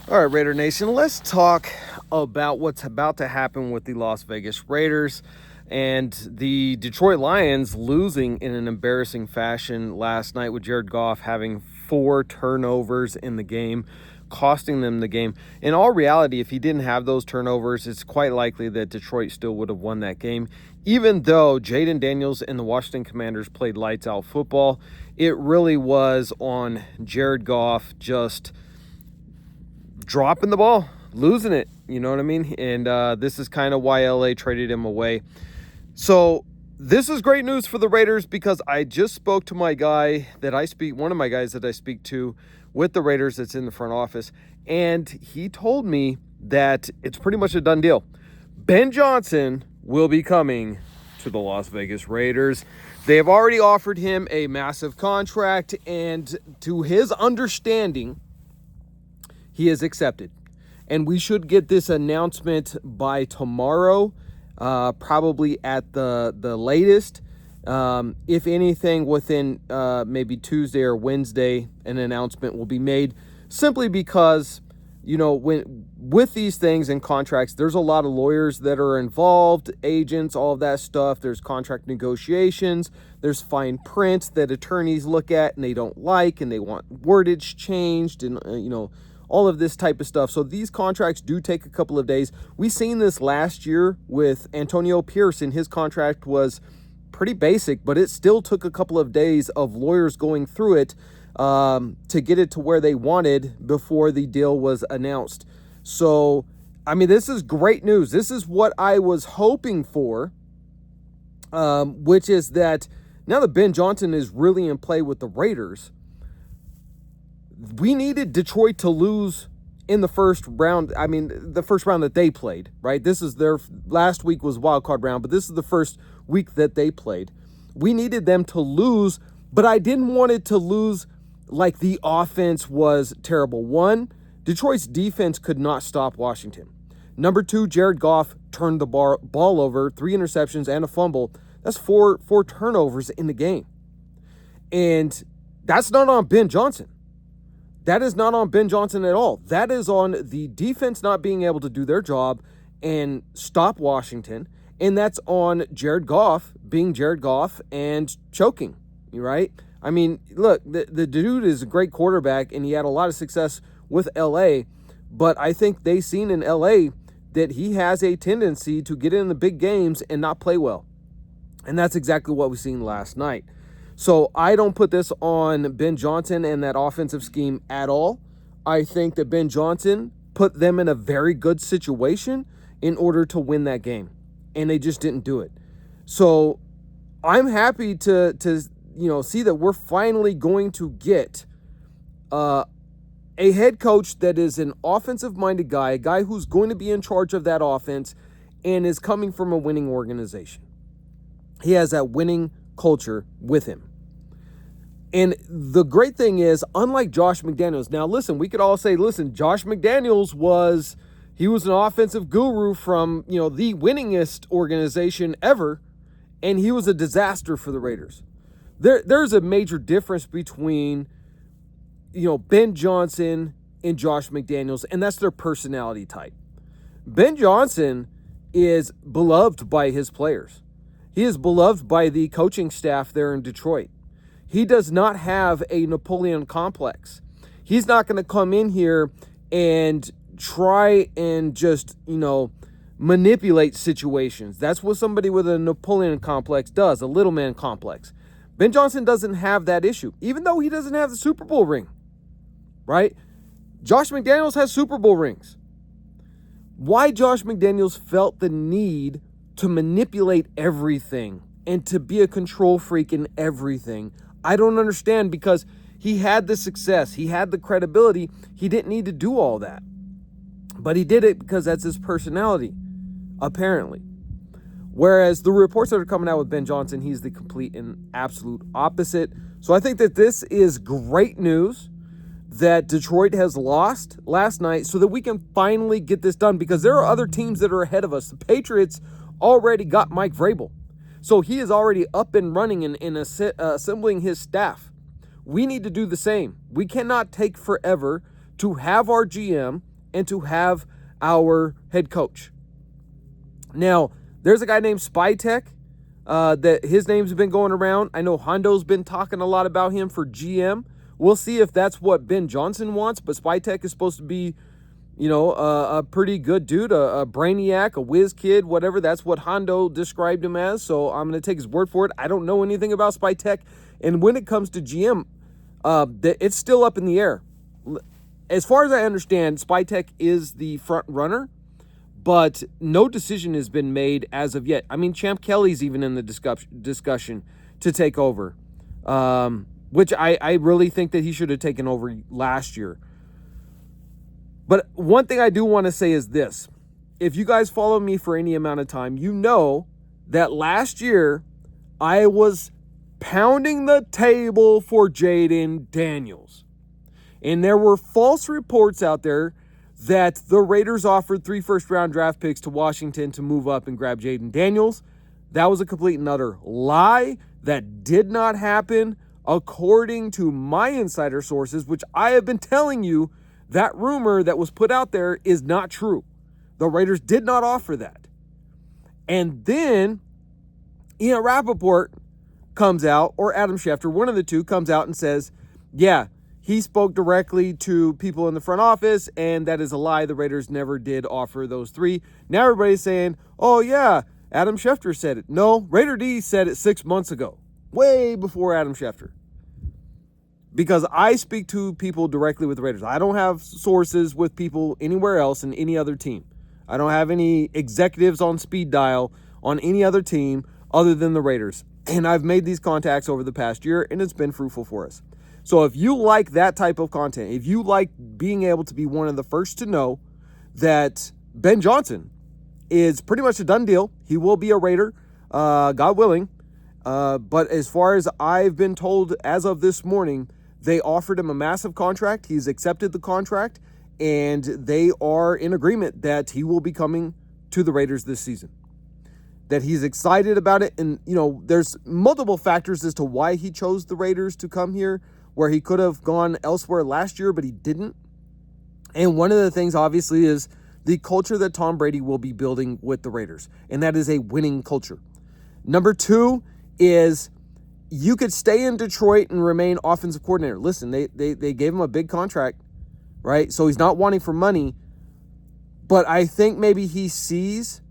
All right, Raider Nation, let's talk about what's about to happen with the Las Vegas Raiders and the Detroit Lions losing in an embarrassing fashion last night with Jared Goff having 4 turnovers in the game, costing them the game. In all reality, if he didn't have those turnovers, it's quite likely that Detroit still would have won that game. Even though Jaden Daniels and the Washington Commanders played lights out football, it really was on Jared Goff just dropping the ball, losing it. You know what I mean? And this is kind of why LA traded him away. So this is great news for the Raiders because I just spoke to my guy that I speak, one of my guys that I speak to with the Raiders that's in the front office. And he told me that it's pretty much a done deal. Ben Johnson will be coming to the Las Vegas Raiders. They have already offered him a massive contract, and to his understanding, he is accepted. And we should get this announcement by tomorrow, probably at the latest. If anything, within maybe Tuesday or Wednesday, an announcement will be made, simply because, you know, with these things and contracts, there's a lot of lawyers that are involved, agents, all of that stuff. There's contract negotiations. There's fine print that attorneys look at and they don't like, and they want wordage changed, and all of this type of stuff. So these contracts do take a couple of days. We seen this last year with Antonio Pierce, and his contract was pretty basic, but it still took a couple of days of lawyers going through it to get it to where they wanted before the deal was announced. So, I mean, this is great news. This is what I was hoping for, which is that now that Ben Johnson is really in play with the Raiders, we needed Detroit to lose in the first round. I mean, the first round that they played, right? This is their last week was wild card round, but this is the first week that they played. We needed them to lose, but I didn't want it to lose like the offense was terrible. One, Detroit's defense could not stop Washington. Number two, Jared Goff turned the ball over, 3 interceptions and a fumble. That's four turnovers in the game. And that's not on Ben Johnson. That is not on Ben Johnson at all. That is on the defense not being able to do their job and stop Washington. And that's on Jared Goff being Jared Goff and choking, right? I mean, look, the dude is a great quarterback, and he had a lot of success with LA. But I think they seen in LA that he has a tendency to get in the big games and not play well. And that's exactly what we seen last night. So I don't put this on Ben Johnson and that offensive scheme at all. I think that Ben Johnson put them in a very good situation in order to win that game, and they just didn't do it. So I'm happy to see that we're finally going to get a head coach that is an offensive-minded guy, a guy who's going to be in charge of that offense and is coming from a winning organization. He has that winning culture with him. And the great thing is, unlike Josh McDaniels, now listen, we could all say, listen, Josh McDaniels was an offensive guru from, the winningest organization ever, and he was a disaster for the Raiders. There's a major difference between, Ben Johnson and Josh McDaniels, and that's their personality type. Ben Johnson is beloved by his players. He is beloved by the coaching staff there in Detroit. He does not have a Napoleon complex. He's not going to come in here and try and just, manipulate situations. That's what somebody with a Napoleon complex does, a little man complex. Ben Johnson doesn't have that issue, even though he doesn't have the Super Bowl ring, right? Josh McDaniels has Super Bowl rings. Why Josh McDaniels felt the need to manipulate everything and to be a control freak in everything, I don't understand, because he had the success. He had the credibility. He didn't need to do all that. But he did it because that's his personality, apparently. Whereas the reports that are coming out with Ben Johnson, he's the complete and absolute opposite. So I think that this is great news that Detroit has lost last night so that we can finally get this done, because there are other teams that are ahead of us. The Patriots already got Mike Vrabel. So he is already up and running and assembling his staff. We need to do the same. We cannot take forever to have our GM and to have our head coach. Now, there's a guy named Spytek that his name's been going around. I know Hondo's been talking a lot about him for GM. We'll see if that's what Ben Johnson wants, but Spytek is supposed to be, a pretty good dude, a brainiac, a whiz kid, whatever. That's what Hondo described him as, so I'm going to take his word for it. I don't know anything about Spytek, and when it comes to GM, it's still up in the air. As far as I understand, Spytek is the front runner, but no decision has been made as of yet. I mean, Champ Kelly's even in the discussion to take over, which I really think that he should have taken over last year. But one thing I do want to say is this. If you guys follow me for any amount of time, you know that last year I was pounding the table for Jayden Daniels. And there were false reports out there that the Raiders offered 3 first-round draft picks to Washington to move up and grab Jayden Daniels. That was a complete and utter lie. That did not happen. According to my insider sources, which I have been telling you, that rumor that was put out there is not true. The Raiders did not offer that. And then Ian Rappaport comes out, or Adam Schefter, one of the two, comes out and says, yeah, he spoke directly to people in the front office, and that is a lie. The Raiders never did offer those 3. Now everybody's saying, oh, yeah, Adam Schefter said it. No, Raider D said it 6 months ago, way before Adam Schefter. Because I speak to people directly with the Raiders. I don't have sources with people anywhere else in any other team. I don't have any executives on speed dial on any other team other than the Raiders. And I've made these contacts over the past year, and it's been fruitful for us. So if you like that type of content, if you like being able to be one of the first to know that Ben Johnson is pretty much a done deal, he will be a Raider, God willing. But as far as I've been told as of this morning, they offered him a massive contract. He's accepted the contract, and they are in agreement that he will be coming to the Raiders this season. That he's excited about it. And, there's multiple factors as to why he chose the Raiders to come here, where he could have gone elsewhere last year, but he didn't. And one of the things, obviously, is the culture that Tom Brady will be building with the Raiders, and that is a winning culture. Number 2 is you could stay in Detroit and remain offensive coordinator. Listen, they gave him a big contract, right? So he's not wanting for money, but I think maybe he sees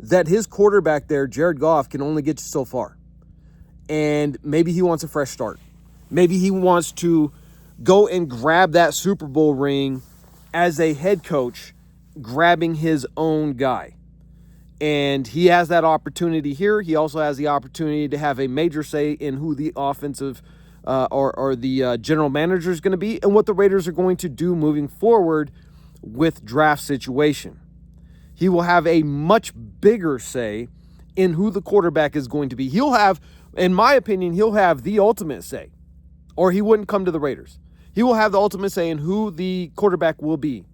that his quarterback there, Jared Goff, can only get you so far. And maybe he wants a fresh start. Maybe he wants to go and grab that Super Bowl ring as a head coach, grabbing his own guy. And he has that opportunity here. He also has the opportunity to have a major say in who the offensive or the general manager is going to be and what the Raiders are going to do moving forward with draft situation. He will have a much bigger say in who the quarterback is going to be. He'll have, in my opinion, he'll have the ultimate say, or he wouldn't come to the Raiders. He will have the ultimate say in who the quarterback will be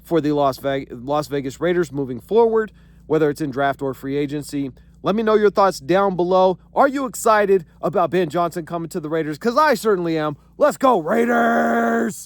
for the Las Vegas Raiders moving forward, whether it's in draft or free agency. Let me know your thoughts down below. Are you excited about Ben Johnson coming to the Raiders? Because I certainly am. Let's go, Raiders!